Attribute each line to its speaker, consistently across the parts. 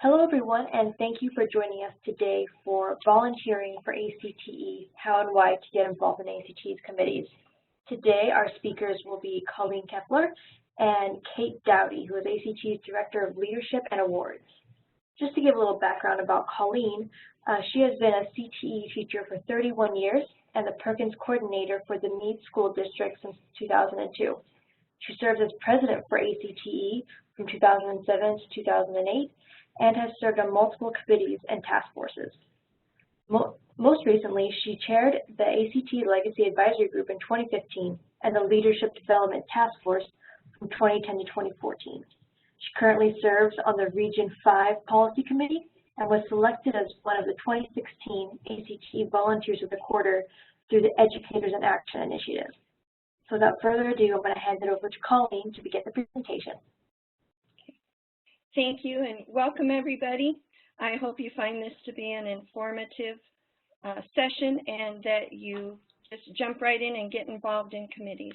Speaker 1: Hello everyone, and thank you for joining us today for volunteering for ACTE, how and why to get involved in ACTE's committees. Today our speakers will be Colleen Kepler and Kate Dowdy, who is ACTE's Director of Leadership and Awards. Just to give a little background about Colleen, she has been a CTE teacher for 31 years and the Perkins Coordinator for the Meade School District since 2002. She served as President for ACTE from 2007 to 2008, and has served on multiple committees and task forces. Most recently, she chaired the ACTE Legacy Advisory Group in 2015 and the Leadership Development Task Force from 2010 to 2014. She currently serves on the Region 5 Policy Committee and was selected as one of the 2016 ACTE Volunteers of the Quarter through the Educators in Action initiative. So without further ado, I'm going to hand it over to Colleen to begin the presentation.
Speaker 2: Thank you, and welcome everybody. I hope you find this to be an informative session and that you just jump right in and get involved in committees.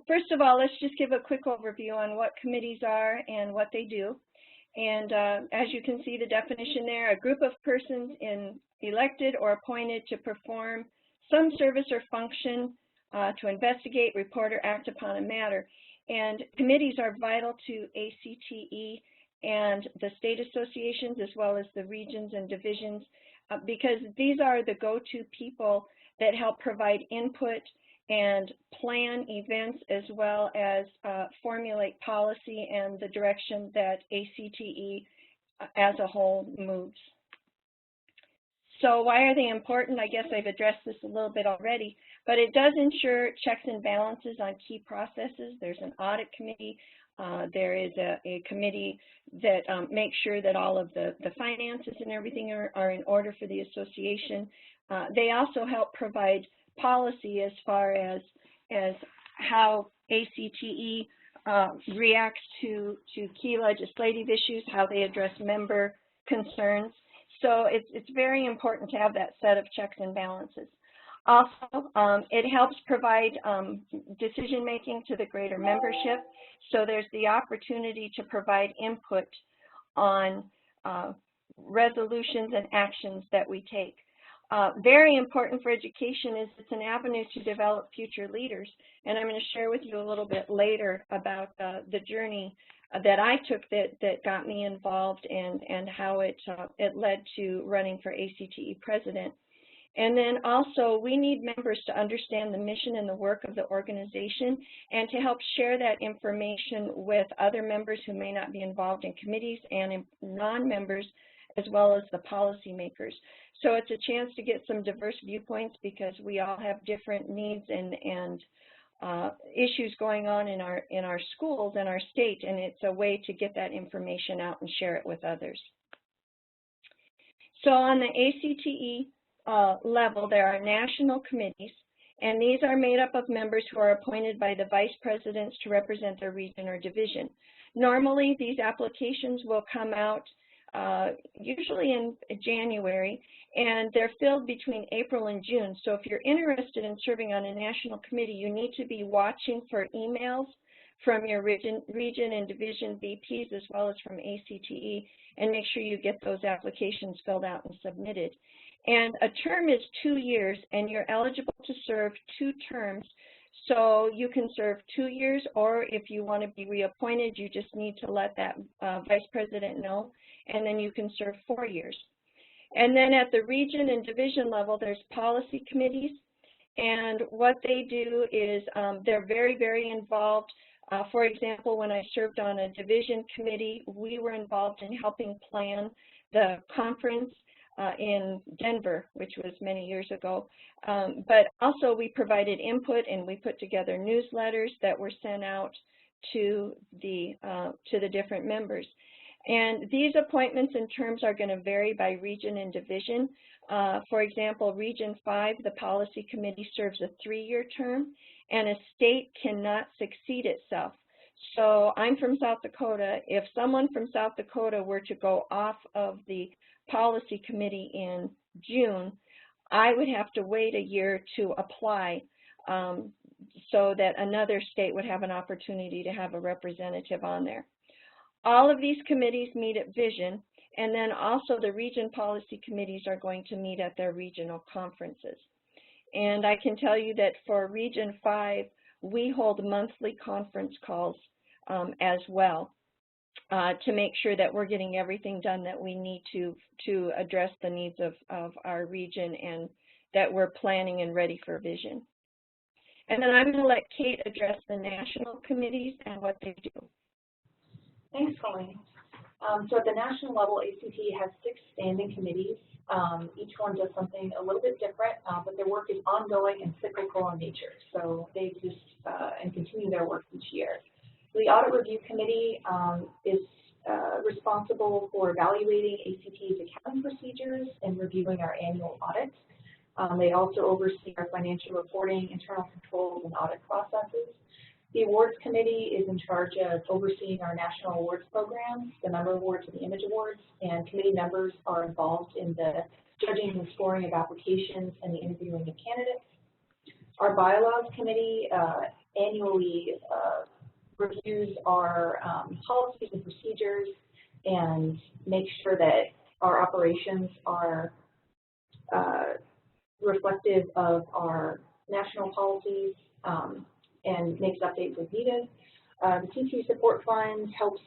Speaker 2: First of all, let's just give a quick overview on what committees are and what they do. And as you can see the definition there, a group of persons elected or appointed to perform some service or function to investigate, report, or act upon a matter. And committees are vital to ACTE and the state associations as well as the regions and divisions because these are the go-to people that help provide input and plan events as well as formulate policy and the direction that ACTE as a whole moves. So why are they important? I guess I've addressed this a little bit already, but it does ensure checks and balances on key processes. There's an audit committee. There is a committee that makes sure that all of the finances and everything are in order for the association. They also help provide policy as far as how ACTE reacts to key legislative issues, how they address member concerns. So it's very important to have that set of checks and balances. Also, it helps provide decision-making to the greater membership. So there's the opportunity to provide input on resolutions and actions that we take. Very important for education is it's an avenue to develop future leaders. And I'm going to share with you a little bit later about the journey that I took that got me involved and how it led to running for ACTE president. And then also we need members to understand the mission and the work of the organization and to help share that information with other members who may not be involved in committees and non-members as well as the policymakers. So it's a chance to get some diverse viewpoints because we all have different needs and issues going on in our schools and our state, and it's a way to get that information out and share it with others. So on the ACTE level, there are national committees, and these are made up of members who are appointed by the vice presidents to represent their region or division. Normally, these applications will come out usually in January, and they're filled between April and June. So if you're interested in serving on a national committee, you need to be watching for emails from your region and division VPs as well as from ACTE, and make sure you get those applications filled out and submitted. And a term is 2 years, and you're eligible to serve 2 terms. So you can serve 2 years, or if you want to be reappointed, you just need to let that vice president know, and then you can serve 4 years. And then at the region and division level, there's policy committees, and what they do is they're very, very involved. For example, when I served on a division committee, we were involved in helping plan the conference in Denver, which was many years ago. But also we provided input and we put together newsletters that were sent out to the different members. And these appointments and terms are going to vary by region and division. For example, Region 5, the Policy Committee serves a 3-year term, and a state cannot succeed itself. So I'm from South Dakota. If someone from South Dakota were to go off of the Policy Committee in June, I would have to wait a year to apply so that another state would have an opportunity to have a representative on there. All of these committees meet at Vision, and then also the region policy committees are going to meet at their regional conferences. And I can tell you that for Region 5, we hold monthly conference calls as well to make sure that we're getting everything done that we need to address the needs of our region and that we're planning and ready for Vision. And then I'm going to let Kate address the national committees and what they do.
Speaker 3: Thanks, Colleen. So at the national level, ACTE has 6 standing committees. Each one does something a little bit different, but their work is ongoing and cyclical in nature. So they exist and continue their work each year. The Audit Review Committee is responsible for evaluating ACTE's accounting procedures and reviewing our annual audits. They also oversee our financial reporting, internal controls, and audit processes. The Awards Committee is in charge of overseeing our national awards programs, the Member Awards and the Image Awards, and committee members are involved in the judging and scoring of applications and the interviewing of candidates. Our Bylaws Committee annually reviews our policies and procedures and makes sure that our operations are reflective of our national policies and makes updates as needed. The CT Support Fund helps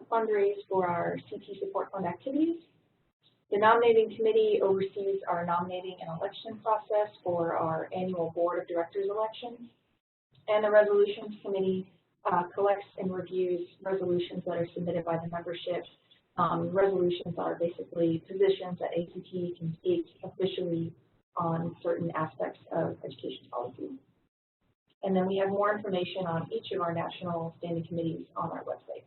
Speaker 3: fundraise for our CT Support Fund activities. The Nominating Committee oversees our nominating and election process for our annual Board of Directors elections. And the Resolutions Committee collects and reviews resolutions that are submitted by the membership. Resolutions are basically positions that ACTE can take officially on certain aspects of education policy. And then we have more information on each of our national standing committees on our website.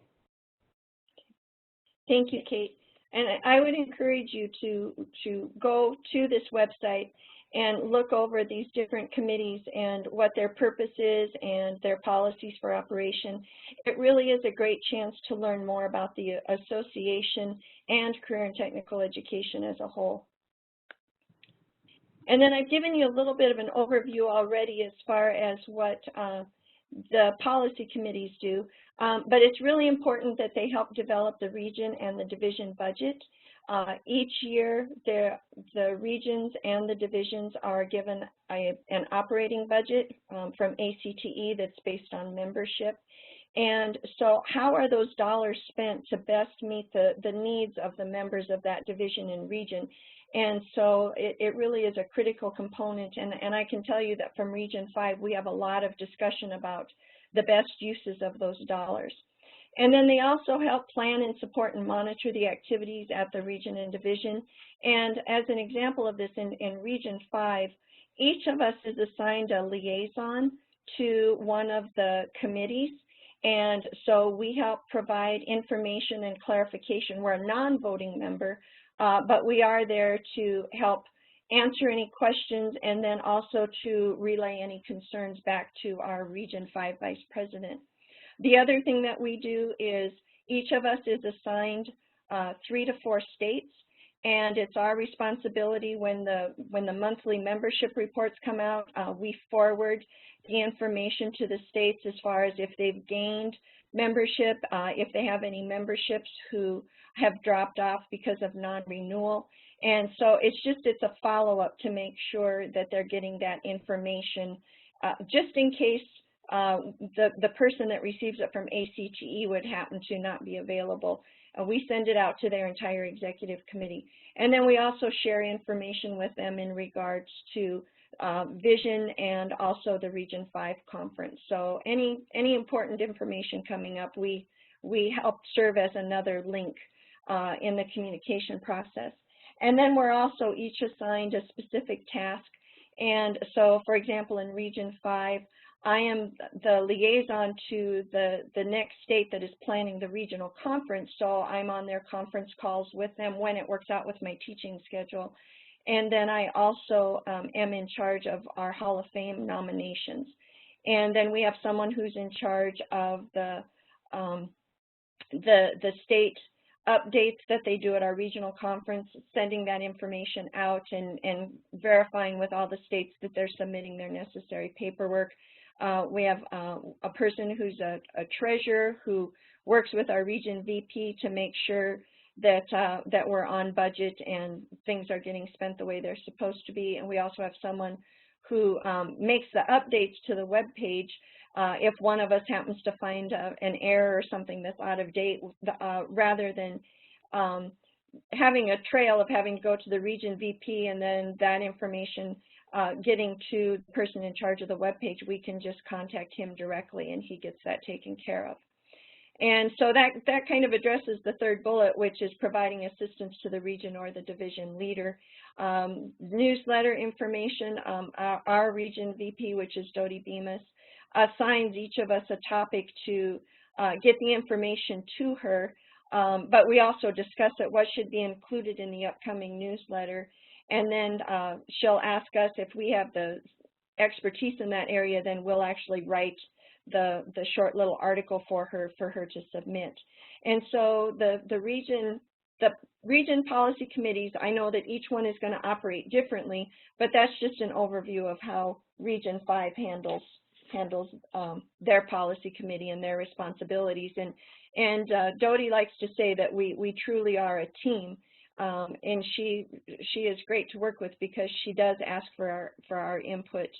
Speaker 2: Thank you, Kate. And I would encourage you to go to this website and look over these different committees and what their purpose is and their policies for operation. It really is a great chance to learn more about the association and career and technical education as a whole. And then I've given you a little bit of an overview already as far as what the policy committees do, but it's really important that they help develop the region and the division budget. Each year, the regions and the divisions are given an operating budget from ACTE that's based on membership. And so how are those dollars spent to best meet the needs of the members of that division and region? And so it really is a critical component, and I can tell you that from Region 5, we have a lot of discussion about the best uses of those dollars. And then they also help plan and support and monitor the activities at the region and division. And as an example of this, in Region 5, each of us is assigned a liaison to one of the committees. And so we help provide information and clarification. We're a non-voting member, but we are there to help answer any questions and then also to relay any concerns back to our Region 5 Vice President. The other thing that we do is each of us is assigned 3 to 4 states, and it's our responsibility when the monthly membership reports come out, we forward the information to the states as far as if they've gained membership, if they have any memberships who have dropped off because of non-renewal. And so it's a follow-up to make sure that they're getting that information just in case the person that receives it from ACTE would happen to not be available. We send it out to their entire executive committee. And then we also share information with them in regards to Vision and also the Region 5 conference. So any important information coming up, we help serve as another link in the communication process. And then we're also each assigned a specific task. And so, for example, in Region 5, I am the liaison to the next state that is planning the regional conference, so I'm on their conference calls with them when it works out with my teaching schedule. And then I also am in charge of our Hall of Fame nominations. And then we have someone who's in charge of the state updates that they do at our regional conference, sending that information out and verifying with all the states that they're submitting their necessary paperwork. We have a person who's a treasurer who works with our region VP to make sure that that we're on budget and things are getting spent the way they're supposed to be. And we also have someone who makes the updates to the web page if one of us happens to find an error or something that's out of date, rather than having a trail of having to go to the region VP and then that information getting to the person in charge of the web page. We can just contact him directly and he gets that taken care of. And so that kind of addresses the third bullet, which is providing assistance to the region or the division leader. Newsletter information, our region VP, which is Dodie Bemis, assigns each of us a topic to get the information to her, but we also discuss it, what should be included in the upcoming newsletter. And then she'll ask us if we have the expertise in that area, then we'll actually write the short little article for her to submit. And so the region policy committees, I know that each one is going to operate differently, but that's just an overview of how Region 5 handles their policy committee and their responsibilities. And Dodie likes to say that we truly are a team, and she is great to work with because she does ask for our input,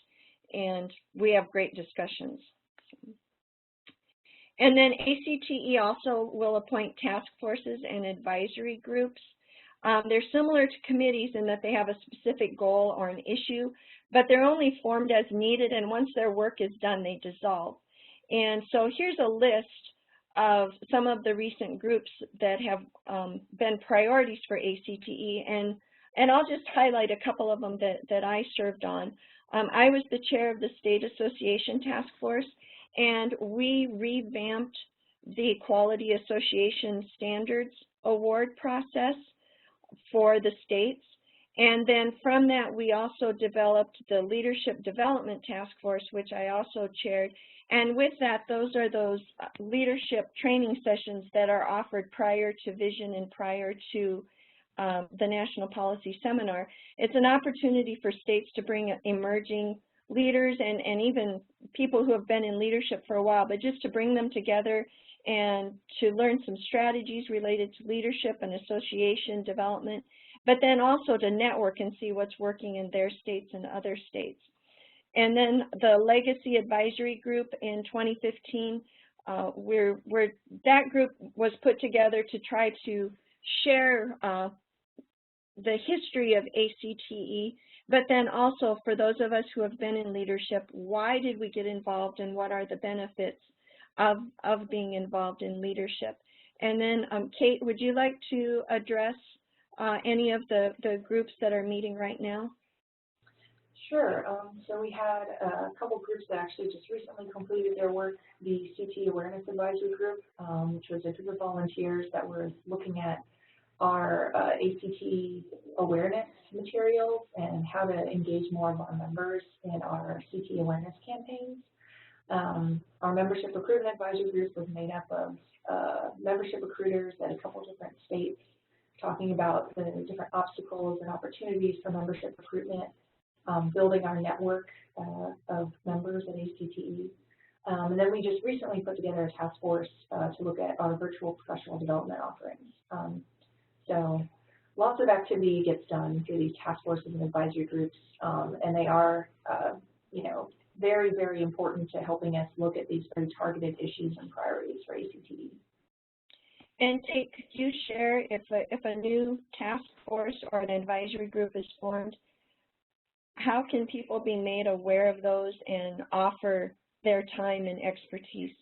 Speaker 2: and we have great discussions. And then ACTE also will appoint task forces and advisory groups. They're similar to committees in that they have a specific goal or an issue, but they're only formed as needed, and once their work is done, they dissolve. And so here's a list of some of the recent groups that have been priorities for ACTE, and I'll just highlight a couple of them that I served on. I was the chair of the State Association Task Force, and we revamped the Quality Association Standards Award process for the states. And then from that, we also developed the Leadership Development Task Force, which I also chaired. And with that, those are those leadership training sessions that are offered prior to Vision and prior to the National Policy Seminar. It's an opportunity for states to bring emerging leaders and even people who have been in leadership for a while, but just to bring them together and to learn some strategies related to leadership and association development, but then also to network and see what's working in their states and other states. And then the Legacy Advisory Group in 2015, that group was put together to try to share the history of ACTE, but then also for those of us who have been in leadership, why did we get involved and what are the benefits of being involved in leadership? And then Kate, would you like to address any of the groups that are meeting right now?
Speaker 3: Sure. So we had a couple groups that actually just recently completed their work. The CTE Awareness Advisory Group, which was a group of volunteers that were looking at our ACT awareness materials and how to engage more of our members in our CTE awareness campaigns. Our Membership Recruitment Advisory Group was made up of membership recruiters at a couple different states, talking about the different obstacles and opportunities for membership recruitment, building our network of members at ACTE. And then we just recently put together a task force to look at our virtual professional development offerings. So lots of activity gets done through these task forces and advisory groups, and they are, very, very important to helping us look at these very targeted issues and priorities for ACTE.
Speaker 2: And Kate, could you share if a new task force or an advisory group is formed, how can people be made aware of those and offer their time and expertise?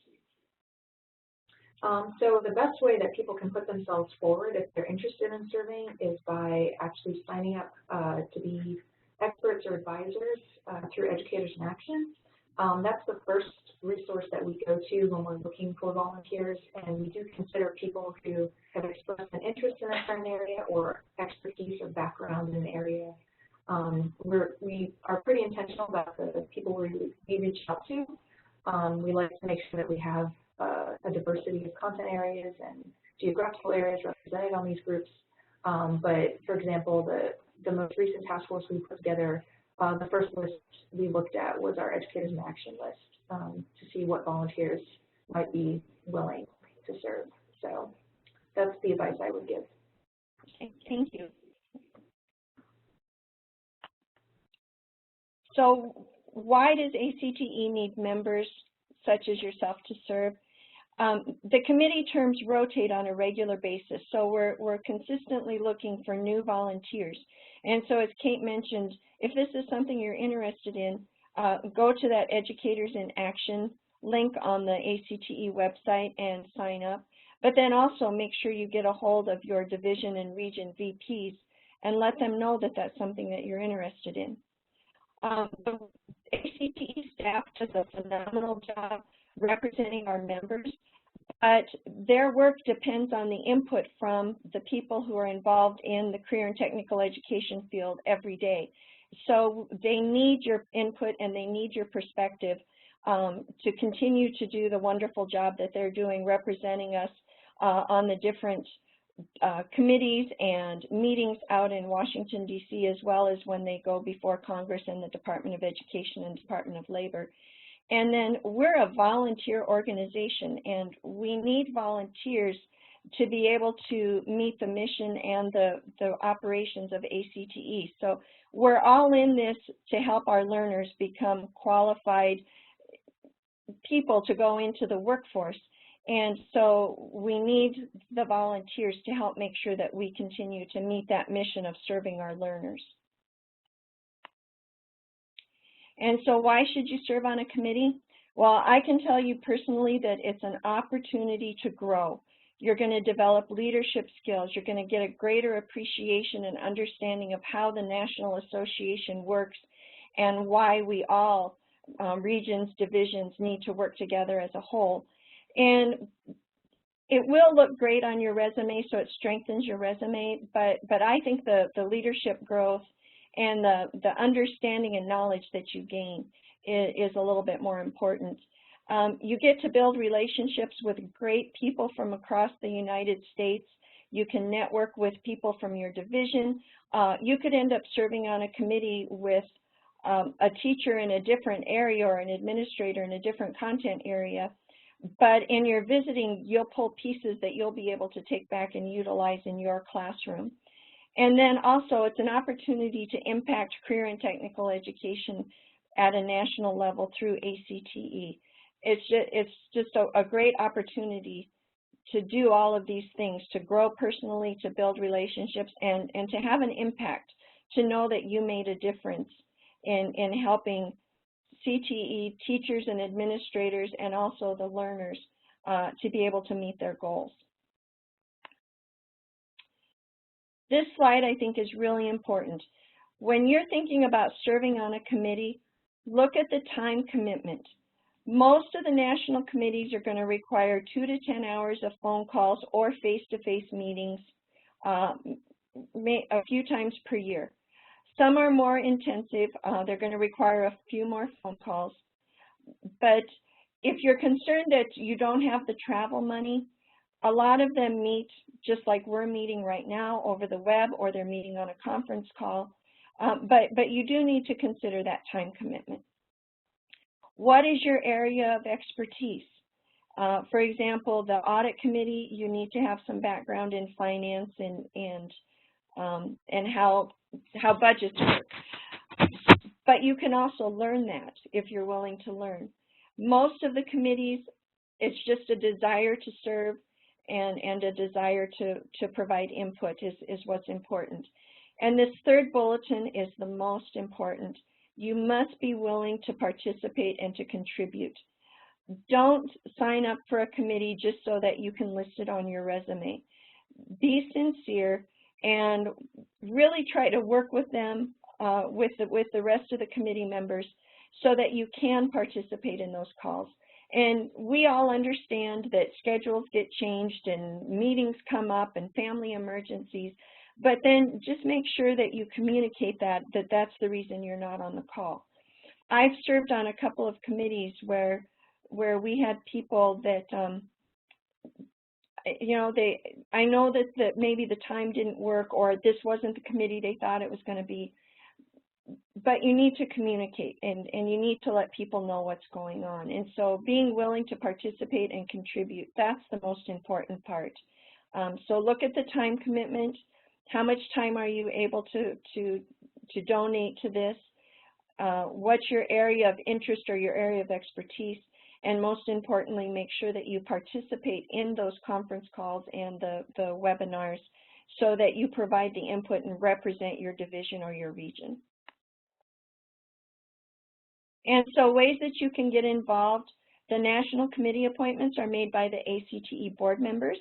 Speaker 3: So the best way that people can put themselves forward if they're interested in serving is by actually signing up to be experts or advisors through Educators in Action. That's the first resource that we go to when we're looking for volunteers, and we do consider people who have expressed an interest in a certain area or expertise or background in the area. We are pretty intentional about the people we reach out to. We like to make sure that we have a diversity of content areas and geographical areas represented on these groups. But for example, the most recent task force we put together, the first list we looked at was our Educators in Action list to see what volunteers might be willing to serve. So that's the advice I would give.
Speaker 2: Okay, thank you. So why does ACTE need members such as yourself to serve? The committee terms rotate on a regular basis, so we're consistently looking for new volunteers. And so as Kate mentioned, if this is something you're interested in, go to that Educators in Action link on the ACTE website and sign up. But then also make sure you get a hold of your division and region VPs and let them know that that's something that you're interested in. The ACTE staff does a phenomenal job representing our members, but their work depends on the input from the people who are involved in the career and technical education field every day. So they need your input and they need your perspective to continue to do the wonderful job that they're doing representing us on the different committees and meetings out in Washington, D.C., as well as when they go before Congress and the Department of Education and Department of Labor. And then we're a volunteer organization, and we need volunteers to be able to meet the mission and the operations of ACTE. So we're all in this to help our learners become qualified people to go into the workforce. And so we need the volunteers to help make sure that we continue to meet that mission of serving our learners. And so why should you serve on a committee? Well, I can tell you personally that it's an opportunity to grow. You're going to develop leadership skills. You're going to get a greater appreciation and understanding of how the National Association works and why we all, regions, divisions, need to work together as a whole. And it will look great on your resume, so it strengthens your resume, but I think the leadership growth and the understanding and knowledge that you gain is a little bit more important. You get to build relationships with great people from across the United States. You can network with people from your division. You could end up serving on a committee with a teacher in a different area or an administrator in a different content area. But in your visiting, you'll pull pieces that you'll be able to take back and utilize in your classroom. And then also, it's an opportunity to impact career and technical education at a national level through ACTE. It's just a great opportunity to do all of these things, to grow personally, to build relationships, and to have an impact, to know that you made a difference in helping CTE teachers and administrators and also the learners to be able to meet their goals. This slide, I think, is really important. When you're thinking about serving on a committee, look at the time commitment. Most of the national committees are going to require 2 to 10 hours of phone calls or face-to-face meetings a few times per year. Some are more intensive. They're going to require a few more phone calls. But if you're concerned that you don't have the travel money, a lot of them meet just like we're meeting right now over the web, or they're meeting on a conference call. But you do need to consider that time commitment. What is your area of expertise? For example, the audit committee, you need to have some background in finance and how budgets work. But you can also learn that if you're willing to learn. Most of the committees, it's just a desire to serve and a desire to provide input is what's important. And this third bulletin is the most important. You must be willing to participate and to contribute. Don't sign up for a committee just so that you can list it on your resume. Be sincere and really try to work with them, with the rest of the committee members, so that you can participate in those calls. And we all understand that schedules get changed and meetings come up and family emergencies, but then just make sure that you communicate that's the reason you're not on the call. I've served on a couple of committees where we had people that, I know that maybe the time didn't work or this wasn't the committee they thought it was going to be, but you need to communicate, and you need to let people know what's going on. And so being willing to participate and contribute, that's the most important part. So look at the time commitment. How much time are you able to donate to this? What's your area of interest or your area of expertise? And most importantly, make sure that you participate in those conference calls and the webinars so that you provide the input and represent your division or your region. And so ways that you can get involved, the national committee appointments are made by the ACTE board members.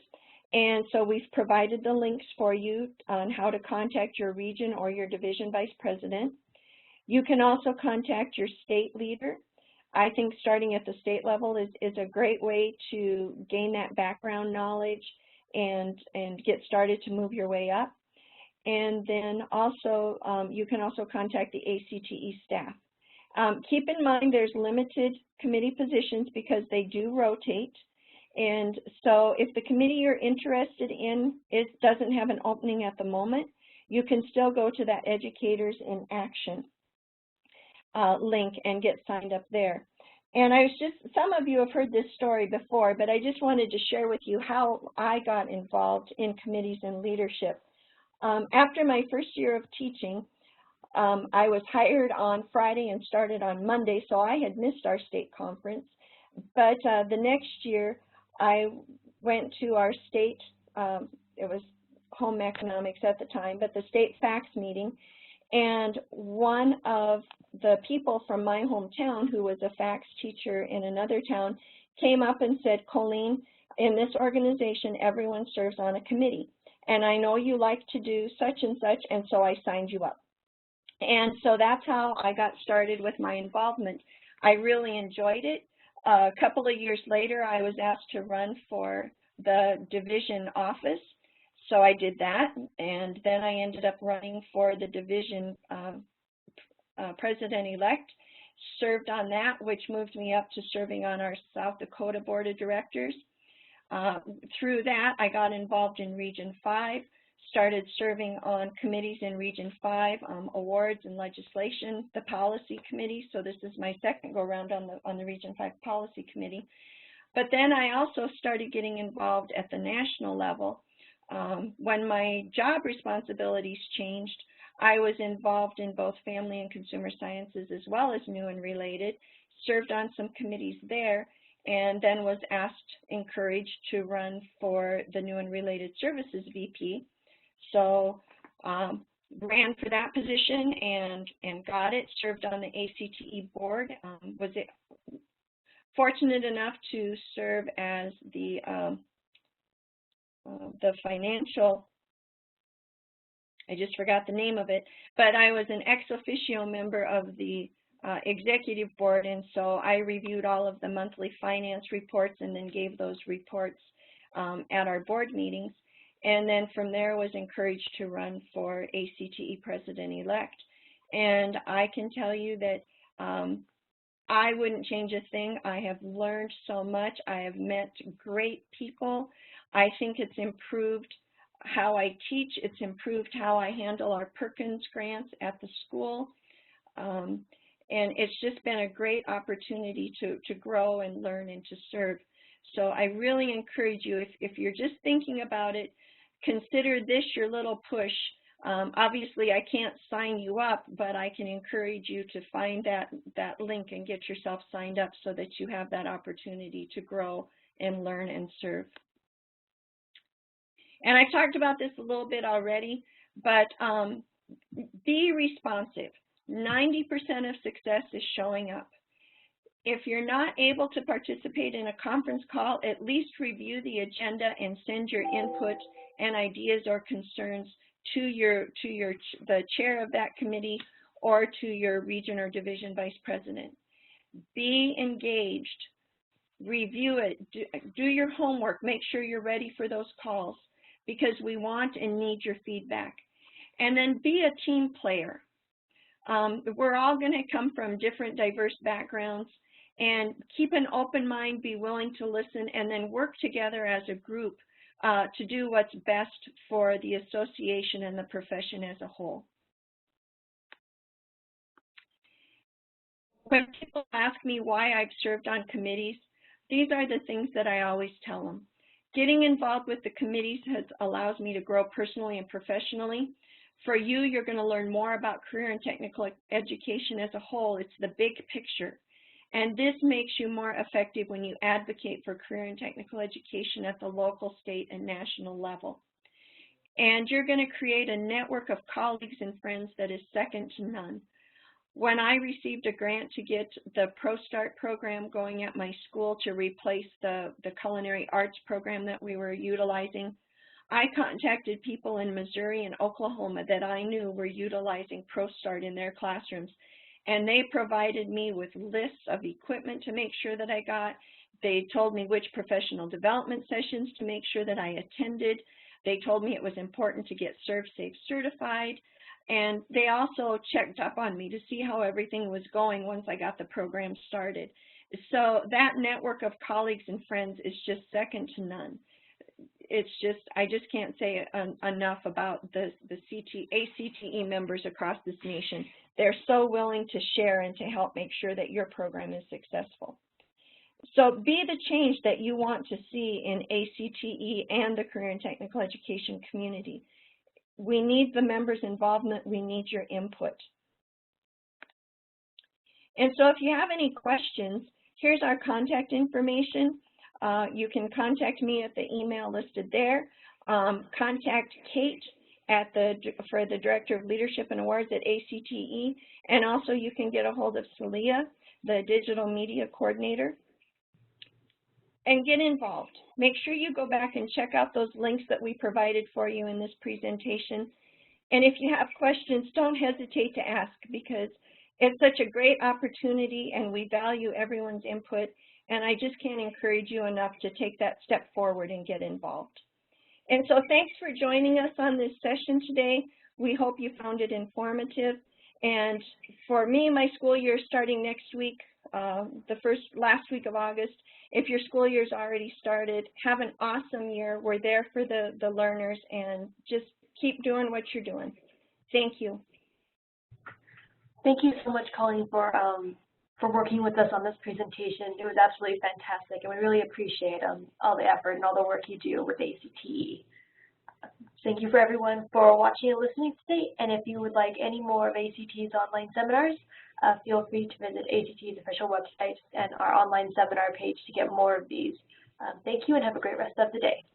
Speaker 2: And so we've provided the links for you on how to contact your region or your division vice president. You can also contact your state leader. I think starting at the state level is a great way to gain that background knowledge and get started to move your way up. And then also, you can also contact the ACTE staff. Keep in mind there's limited committee positions because they do rotate. And so if the committee you're interested in doesn't have an opening at the moment, you can still go to that Educators in Action link and get signed up there. And some of you have heard this story before, but I just wanted to share with you how I got involved in committees and leadership. After my first year of teaching, I was hired on Friday and started on Monday, so I had missed our state conference. But the next year, I went to our state, it was home economics at the time, but the state fax meeting, and one of the people from my hometown who was a fax teacher in another town came up and said, Colleen, in this organization, everyone serves on a committee, and I know you like to do such and such, and so I signed you up. And so that's how I got started with my involvement. I really enjoyed it. A couple of years later, I was asked to run for the division office, so I did that, and then I ended up running for the division president-elect, served on that, which moved me up to serving on our South Dakota Board of Directors. Through that, I got involved in Region 5, started serving on committees in Region 5, awards and legislation, the policy committee. So this is my second go-round on the Region 5 policy committee. But then I also started getting involved at the national level. When my job responsibilities changed, I was involved in both family and consumer sciences as well as new and related, served on some committees there, and then was encouraged to run for the new and related services VP. So ran for that position and got it, served on the ACTE board, was fortunate enough to serve as the financial, I just forgot the name of it, but I was an ex officio member of the executive board, and so I reviewed all of the monthly finance reports and then gave those reports at our board meetings. And then from there was encouraged to run for ACTE president-elect. And I can tell you that I wouldn't change a thing. I have learned so much. I have met great people. I think it's improved how I teach. It's improved how I handle our Perkins grants at the school. And it's just been a great opportunity to grow and learn and to serve. So I really encourage you, if you're just thinking about it, consider this your little push. Obviously, I can't sign you up, but I can encourage you to find that link and get yourself signed up so that you have that opportunity to grow and learn and serve. And I talked about this a little bit already, but be responsive. 90% of success is showing up. If you're not able to participate in a conference call, at least review the agenda and send your input and ideas or concerns to the chair of that committee or to your region or division vice president. Be engaged, review it, do your homework, make sure you're ready for those calls because we want and need your feedback. And then be a team player. We're all going to come from different diverse backgrounds, and keep an open mind, be willing to listen, and then work together as a group to do what's best for the association and the profession as a whole. When people ask me why I've served on committees, these are the things that I always tell them. Getting involved with the committees allows me to grow personally and professionally. For you, you're going to learn more about career and technical education as a whole. It's the big picture. And this makes you more effective when you advocate for career and technical education at the local, state, and national level. And you're going to create a network of colleagues and friends that is second to none. When I received a grant to get the ProStart program going at my school to replace the culinary arts program that we were utilizing, I contacted people in Missouri and Oklahoma that I knew were utilizing ProStart in their classrooms, and they provided me with lists of equipment to make sure that I got. They told me which professional development sessions to make sure that I attended. They told me it was important to get ServSafe certified, and they also checked up on me to see how everything was going once I got the program started. So that network of colleagues and friends is just second to none. It's just, I just can't say enough about the ACTE members across this nation. They're so willing to share and to help make sure that your program is successful. So be the change that you want to see in ACTE and the career and technical education community. We need the members' involvement. We need your input. And so if you have any questions, here's our contact information. You can contact me at the email listed there. Contact Kate for the Director of Leadership and Awards at ACTE. And also you can get a hold of Celia, the Digital Media Coordinator. And get involved. Make sure you go back and check out those links that we provided for you in this presentation. And if you have questions, don't hesitate to ask, because it's such a great opportunity and we value everyone's input. And I just can't encourage you enough to take that step forward and get involved. And so thanks for joining us on this session today. We hope you found it informative. And for me, my school year is starting next week, the last week of August. If your school year's already started, have an awesome year. We're there for the learners, and just keep doing what you're doing. Thank you.
Speaker 1: Thank you so much, Colleen, for working with us on this presentation. It was absolutely fantastic, and we really appreciate all the effort and all the work you do with ACTE. Thank you for everyone for watching and listening today, and if you would like any more of ACTE's online seminars, feel free to visit ACTE's official website and our online seminar page to get more of these. Thank you and have a great rest of the day.